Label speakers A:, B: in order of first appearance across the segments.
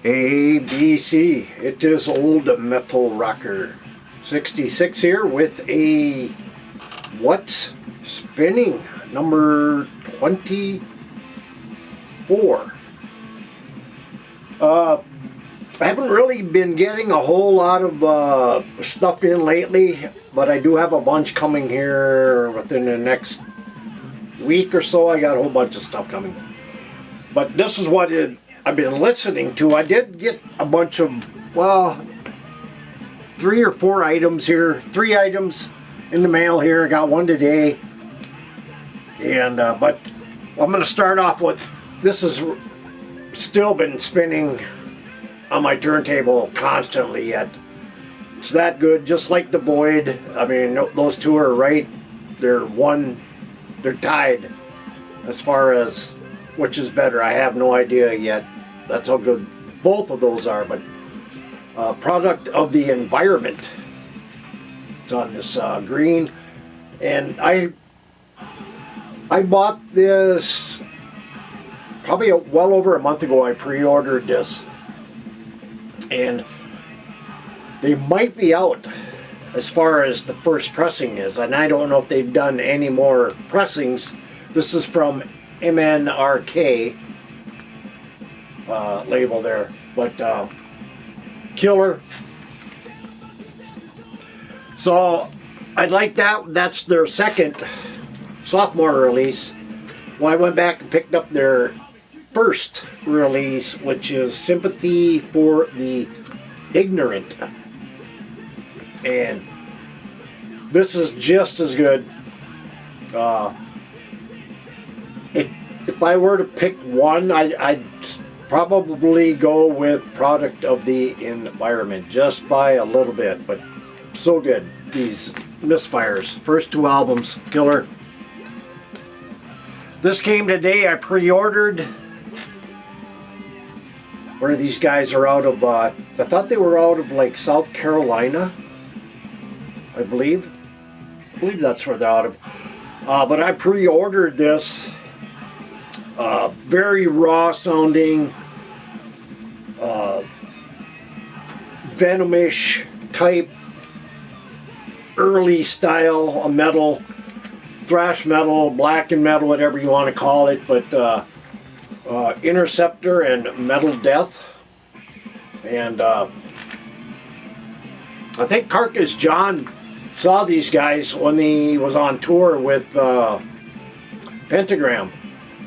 A: ABC. It is Old Metal Rocker 66 here with a What's Spinning number 24. I haven't really been getting a whole lot of stuff in lately, but I do have a bunch coming here within the next week or so. I got a whole bunch of stuff coming. But this is what I've been listening to. I did get a bunch of, well, 3 or 4 items here. 3 items in the mail here. I got one today. And but I'm going to start off with, this has still been spinning on my turntable constantly yet. It's that good, just like the Void. I mean, those two are right. They're tied as far as which is better. I have no idea yet. That's how good both of those are. But product of the environment. It's on this green, and I bought this probably well over a month ago. I pre-ordered this, and they might be out as far as the first pressing is, and I don't know if they've done any more pressings. This is from MNRK label there, but killer. So I'd like that. That's their second sophomore release. Well, I went back and picked up their first release, which is Sympathy for the Ignorant. And this is just as good. If I were to pick one, I'd probably go with Product of the Environment, just by a little bit, but so good. These Misfires, first 2 albums, killer. This came today. I pre-ordered. Where these guys are out of, I thought they were out of like South Carolina, I believe. I believe that's where they're out of. But I pre-ordered this. Very raw sounding, Venomish type, early style metal, thrash metal, black and metal, whatever you want to call it, but Interceptor and Metal Death. And I think Carcass John saw these guys when he was on tour with Pentagram.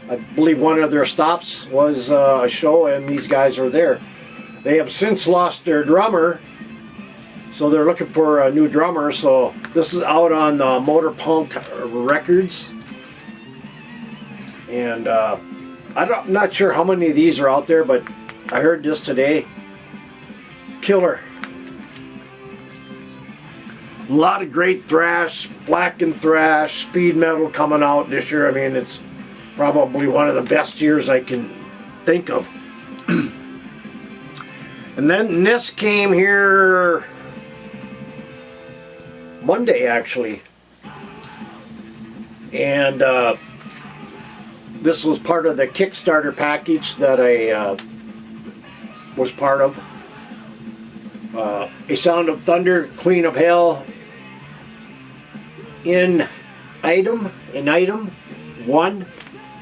A: I believe one of their stops was a show, and these guys are there. They have since lost their drummer, so they're looking for a new drummer. So this is out on Motor Punk Records, and I'm not sure how many of these are out there, but I heard this today. Killer. A lot of great thrash, black and thrash, speed metal coming out this year. I mean, it's probably one of the best years I can think of. And then this came here Monday, actually. And this was part of the Kickstarter package that I was part of. A Sound of Thunder, Queen of Hell, in item 1.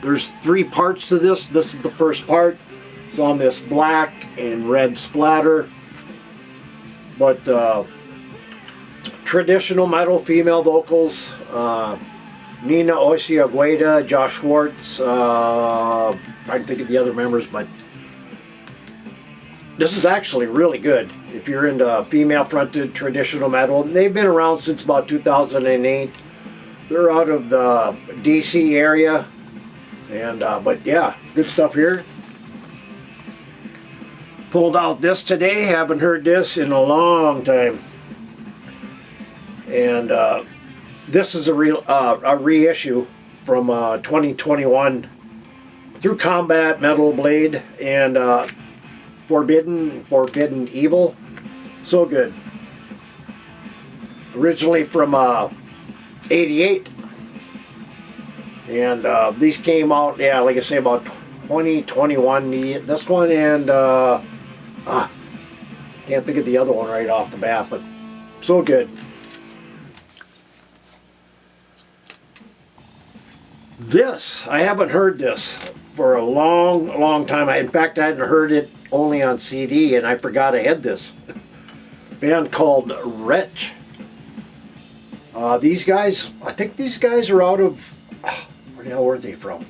A: There's 3 parts to this. This is the first part. It's on this black and red splatter. But traditional metal, female vocals. Nina Osiagueda, Josh Schwartz. I can think of the other members, but this is actually really good if you're into female-fronted traditional metal. They've been around since about 2008. They're out of the DC area. And but yeah, good stuff here. Pulled out this today. Haven't heard this in a long time. And this is a reissue from 2021 through Combat Metal Blade and Forbidden Evil. So good. Originally from 88. And these came out, yeah, like I say, about 2021. This one and Can't think of the other one right off the bat, but so good. This, I haven't heard this for a long time. In fact, I hadn't heard it only on CD, and I forgot I had this. Band called Wretch. These guys, I think these guys are out of, where the hell were they from?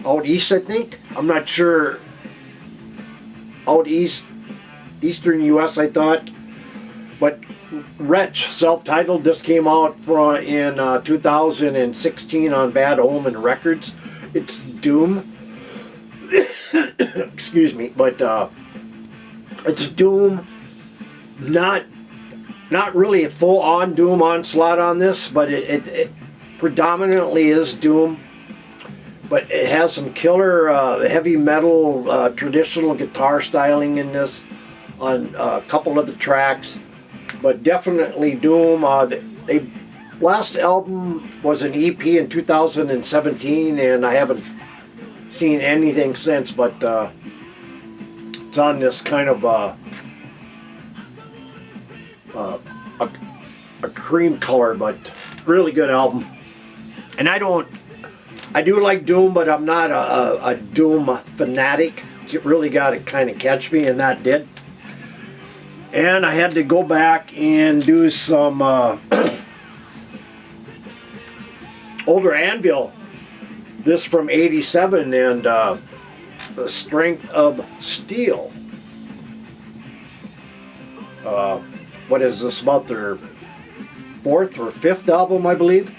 A: Out east, I think. I'm not sure. Out east, eastern U.S., I thought. But Wretch, self-titled. This came out in 2016 on Bad Omen Records. It's doom. Excuse me, but it's doom. Not really a full-on doom onslaught on this, but it predominantly is doom. But it has some killer heavy metal traditional guitar styling in this on a couple of the tracks. But definitely doom. They last album was an EP in 2017, and I haven't seen anything since. But it's on this kind of a cream color, but really good album. And I do like doom, but I'm not a doom fanatic. It really got to kind of catch me, and that did. And I had to go back and do some older Anvil. This from '87, and The Strength of Steel. What is this, about their 4th or 5th album, I believe?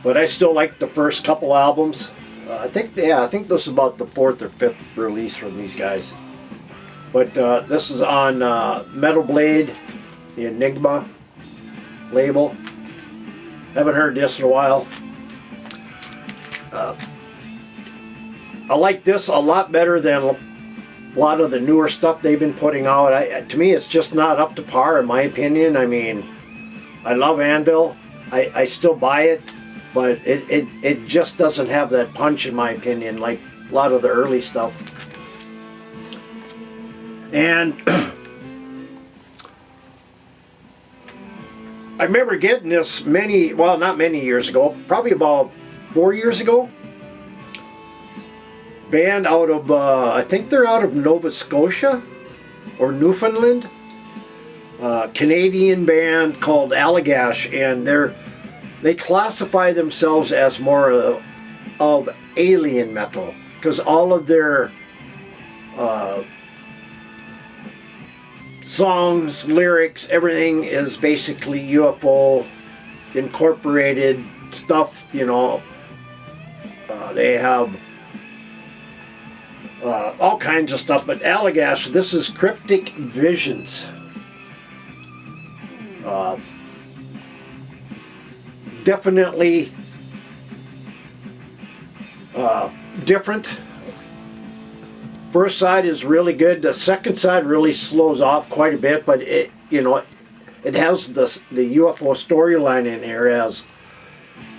A: But I still like the first couple albums. I think this is about the 4th or 5th release from these guys. But this is on Metal Blade, the Enigma label. Haven't heard this in a while. I like this a lot better than a lot of the newer stuff they've been putting out. To me, it's just not up to par, in my opinion. I mean, I love Anvil. I still buy it, but it just doesn't have that punch, in my opinion, like a lot of the early stuff. And I remember getting this not many years ago, probably about 4 years ago. Band out of, I think they're out of Nova Scotia or Newfoundland. Canadian band called Alagash, and they classify themselves as more of alien metal, because all of their songs, lyrics, everything is basically UFO incorporated stuff, you know. They have all kinds of stuff, but Alagash, this is Cryptic Visions. Definitely different. First side is really good. The second side really slows off quite a bit, but it has the UFO storyline in here as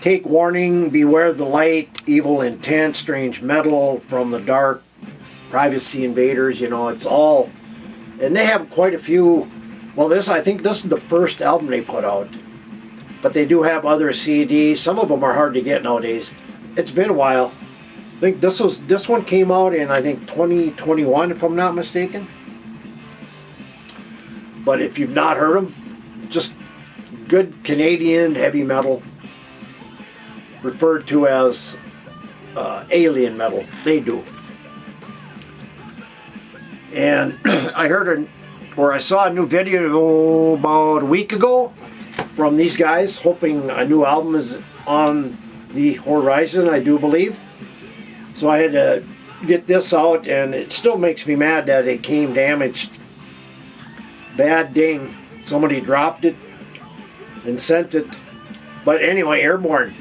A: Take Warning, Beware the Light, Evil Intent, Strange Metal, From the Dark, Privacy Invaders. It's all, and they have quite a few. Well, I think this is the first album they put out, but they do have other CDs. Some of them are hard to get nowadays. It's been a while. I think this one came out in, I think, 2021, if I'm not mistaken. But if you've not heard them, just good Canadian heavy metal, referred to as alien metal. They do. And I saw a new video about a week ago from these guys, hoping a new album is on the horizon, I do believe. So I had to get this out, and it still makes me mad that it came damaged. Bad ding. Somebody dropped it and sent it. But anyway, Airborne,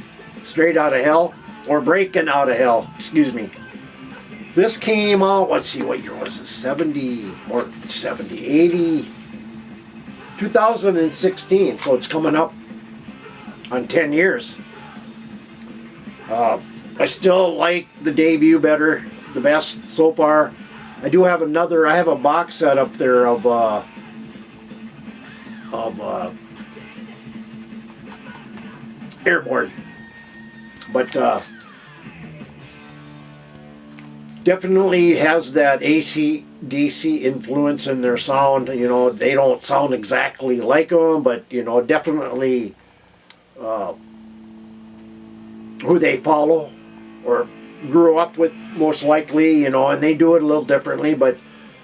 A: Straight Out of Hell, or Breaking Out of Hell, excuse me. This came out, let's see, what year was it? 70, or 70, 80, 2016, so it's coming up on 10 years. I still like the debut better, the best so far. I do have another. I have a box set up there of Airborne, but definitely has that AC/DC influence in their sound. You know, they don't sound exactly like them, but you know, definitely who they follow or grew up with, most likely. You know, and they do it a little differently, but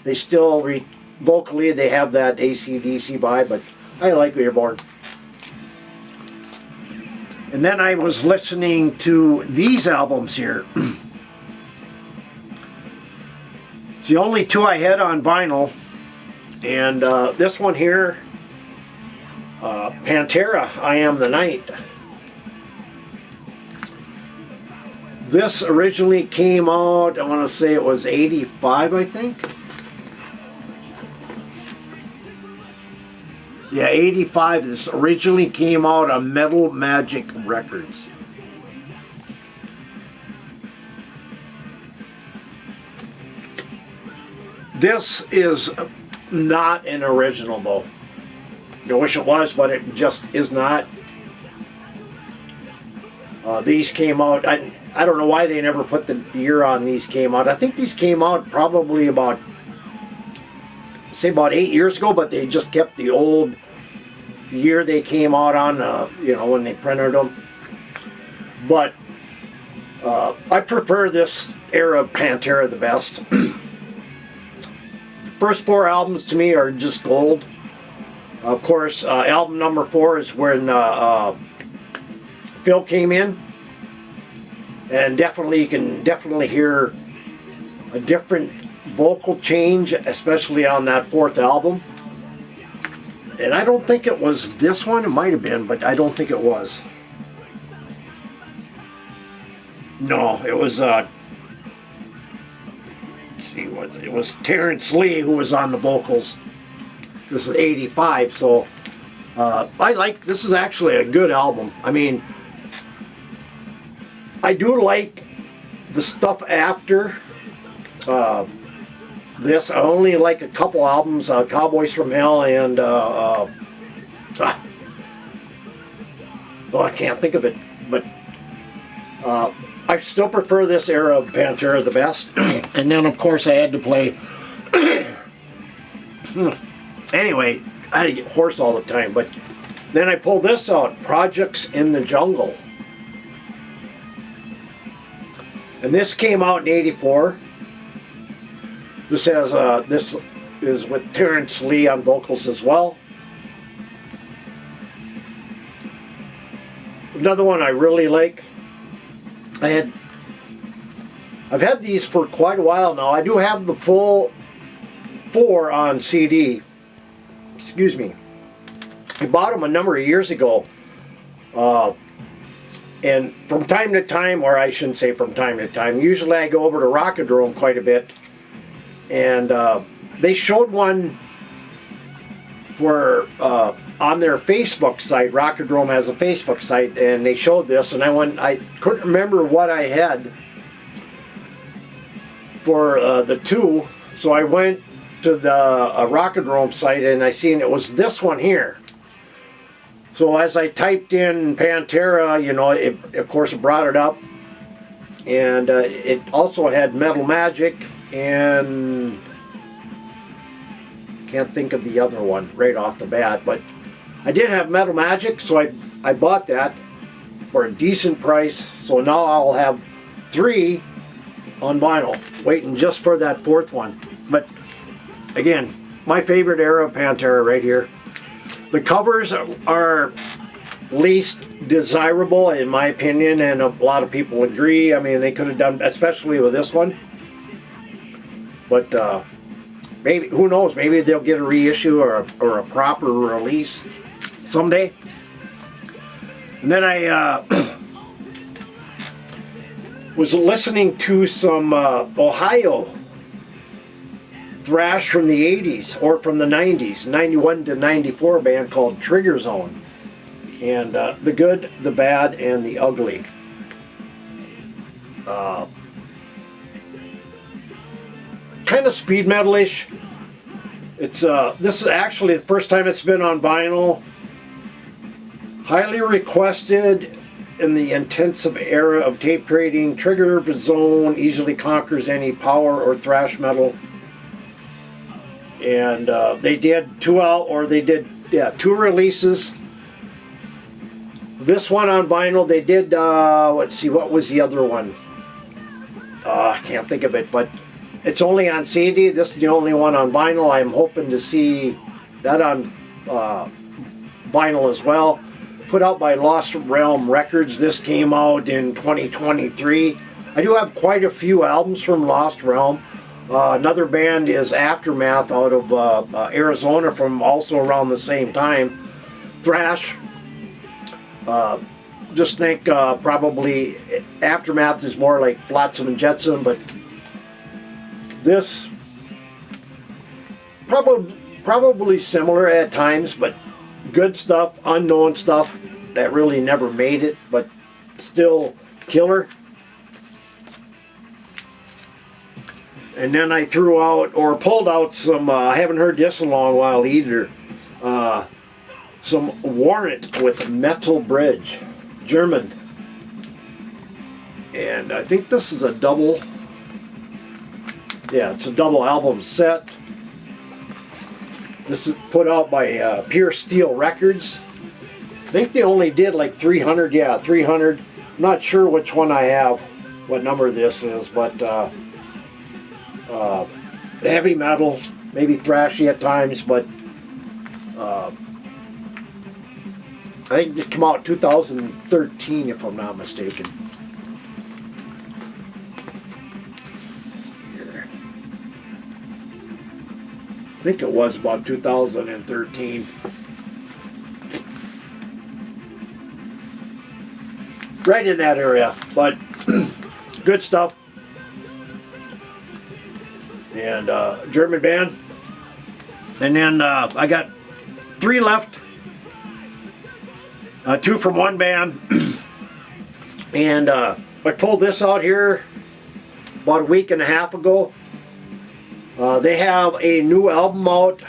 A: they still vocally they have that AC/DC vibe. But I like Airborne. And then I was listening to these albums here. It's the only two I had on vinyl. And this one here, Pantera, I Am the Night. This originally came out, I want to say it was 85, I think. Yeah, 85. This originally came out on Metal Magic Records. This is not an original, though. I wish it was, but it just is not. These came out, I don't know why they never put the year on these came out. I think these came out probably about 8 years ago, but they just kept the old year they came out on, you know, when they printed them. But I prefer this era of Pantera the best. First 4 albums to me are just gold. Of course, album number 4 is when Phil came in, and definitely you can definitely hear a different vocal change, especially on that 4th album. And I don't think it was this one. It might have been, but I don't think it was. No, it was. Let's see, it was Terrence Lee who was on the vocals. This is 85, so I like. This is actually a good album. I mean, I do like the stuff after. This, I only like a couple albums, Cowboys from Hell and, oh, I can't think of it, but I still prefer this era of Pantera the best. And then, of course, I had to play, anyway, I had to get hoarse all the time, but then I pulled this out, Projects in the Jungle. And this came out in 84. This has this is with Terrence Lee on vocals as well. Another one I really like. I've had these for quite a while now. I do have the full 4 on CD. Excuse me. I bought them a number of years ago. And from time to time, or I shouldn't say from time to time, usually I go over to Rockadrome quite a bit. And they showed one for on their Facebook site. Rockadrome has a Facebook site, and they showed this, and I couldn't remember what I had for the 2, so I went to the Rockadrome site, and I seen it was this one here. So as I typed in Pantera, you know, of course it brought it up, and it also had Metal Magic. And can't think of the other one right off the bat, but I did have Metal Magic, so I bought that for a decent price. So now I'll have 3 on vinyl, waiting just for that 4th one. But again, my favorite era of Pantera right here. The covers are least desirable in my opinion, and a lot of people agree. I mean, they could have done, especially with this one. But maybe, who knows, maybe they'll get a reissue or a proper release someday. And then I was listening to some Ohio thrash from the 80s, or from the 90s, 91 to 94, band called Trigger Zone. And The Good, the Bad, and the Ugly. kind of speed metalish. It's this is actually the first time it's been on vinyl. Highly requested in the intensive era of tape trading. Trigger of its own, easily conquers any power or thrash metal. And they did two releases. This one on vinyl, they did, let's see, what was the other one? I can't think of it, but it's only on CD. This is the only one on vinyl. I'm hoping to see that on vinyl as well. Put out by Lost Realm Records. This came out in 2023. I do have quite a few albums from Lost Realm. Another band is Aftermath out of Arizona from also around the same time. Thrash. Just think probably Aftermath is more like Flotsam and Jetsam, but this probably similar at times, but good stuff, unknown stuff that really never made it, but still killer. And then I threw out or pulled out some, I haven't heard this in a long while either, some Warrant with Metal Bridge, German. And I think this is a double, yeah, it's a double album set. This is put out by Pure Steel Records. I think they only did like 300, yeah, 300. I'm not sure which one I have, what number this is, but heavy metal, maybe thrashy at times, but I think it came out in 2013 if I'm not mistaken. Let's see here. I think it was about 2013. Right in that area, but good stuff. And German band. And then I got 3 left. 2 from one band. And I pulled this out here about a week and a half ago. They have a new album out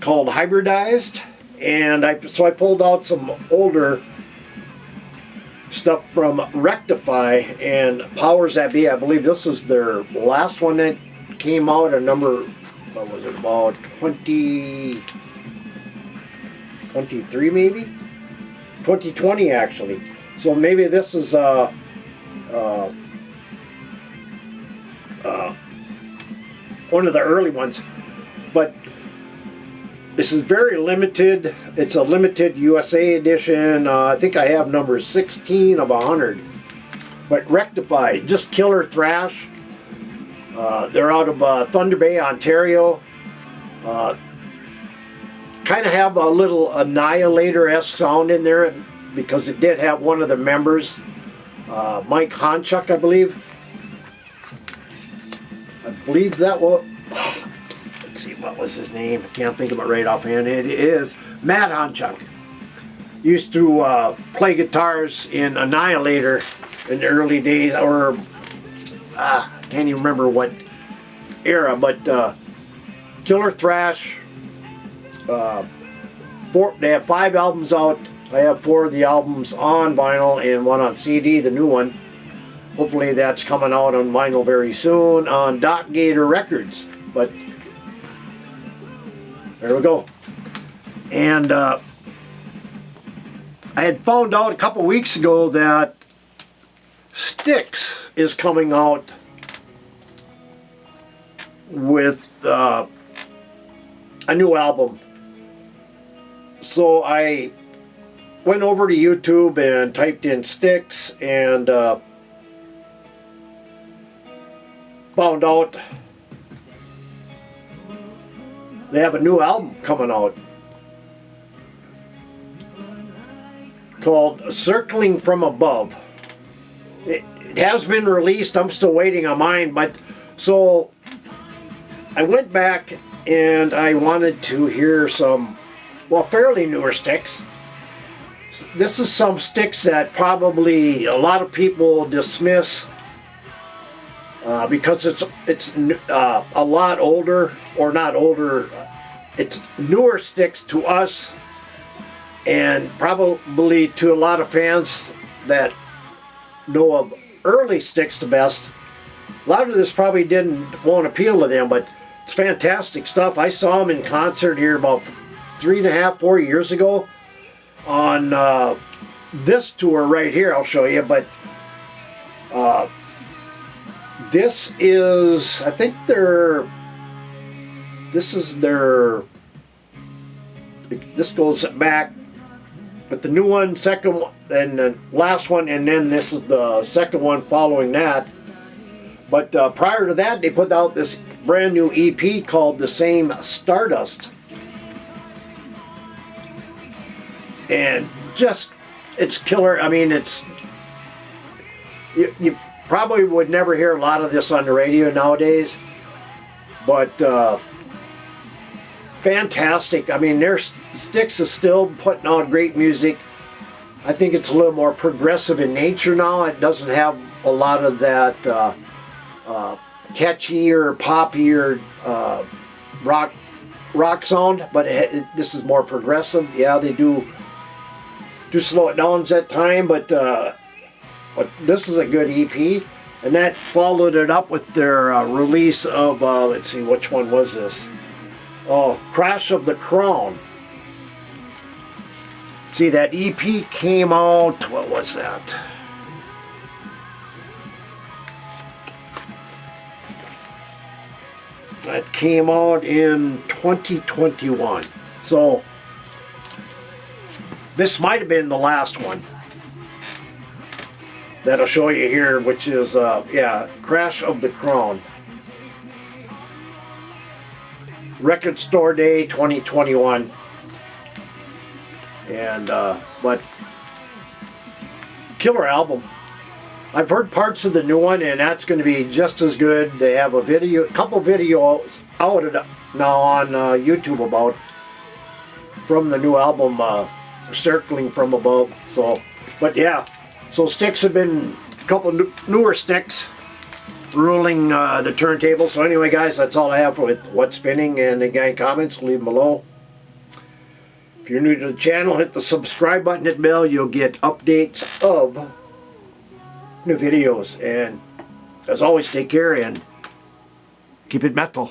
A: called Hybridized. And so I pulled out some older stuff from Rectify and Powers That Be. I believe this is their last one that came out, a number, what was it, about 23 maybe? 2020 actually. So maybe this is one of the early ones. But this is very limited. It's a limited USA edition. I think I have number 16 of 100. But Rectify, just killer thrash. They're out of Thunder Bay, Ontario. Kind of have a little Annihilator-esque sound in there because it did have one of the members, Mike Honchuk, I believe. I believe that was, let's see, what was his name? I can't think of it right offhand. It is Matt Honchuk. Used to play guitars in Annihilator in the early days, or can't even remember what era, but killer thrash. They have 5 albums out. I have 4 of the albums on vinyl and 1 on CD, the new one. Hopefully that's coming out on vinyl very soon on Doc Gator Records. But there we go. And I had found out a couple weeks ago that Stixs is coming out with a new album. So I went over to YouTube and typed in Stixs and found out they have a new album coming out called Circling From Above. It has been released. I'm still waiting on mine, but so I went back and I wanted to hear some, well, fairly newer Stixs. This is some Stixs that probably a lot of people dismiss because it's a lot older, or not older. It's newer Stixs to us, and probably to a lot of fans that know of early Stixs the best. A lot of this probably won't appeal to them, but it's fantastic stuff. I saw them in concert here about 3.5, 4 years ago on this tour right here. I'll show you, but this is, I think this goes back, but the new one, second one, and the last one, and then this is the second one following that. But prior to that, they put out this brand new EP called The Same Stardust. And just, it's killer. I mean, it's, you probably would never hear a lot of this on the radio nowadays, but fantastic. I mean, their Stixs is still putting out great music. I think it's a little more progressive in nature now. It doesn't have a lot of that catchy or poppy or rock sound, but this is more progressive. Yeah, they do slow it down at time, but this is a good EP. And that followed it up with their release of, let's see, which one was this? Oh, Crash of the Crown. See, that EP came out, what was that? That came out in 2021. So, this might have been the last one that I'll show you here, which is, yeah, Crash of the Crown. Record Store Day 2021. And, but, killer album. I've heard parts of the new one, and that's going to be just as good. They have a couple videos out now on YouTube about, from the new album, Circling from Above. So, but yeah, so Stixs have been a couple newer Stixs ruling the turntable. So anyway, guys, that's all I have with What's Spinning. And any comments, leave them below. If you're new to the channel, hit the subscribe button, hit the bell. You'll get updates of new videos. And as always, take care and keep it metal.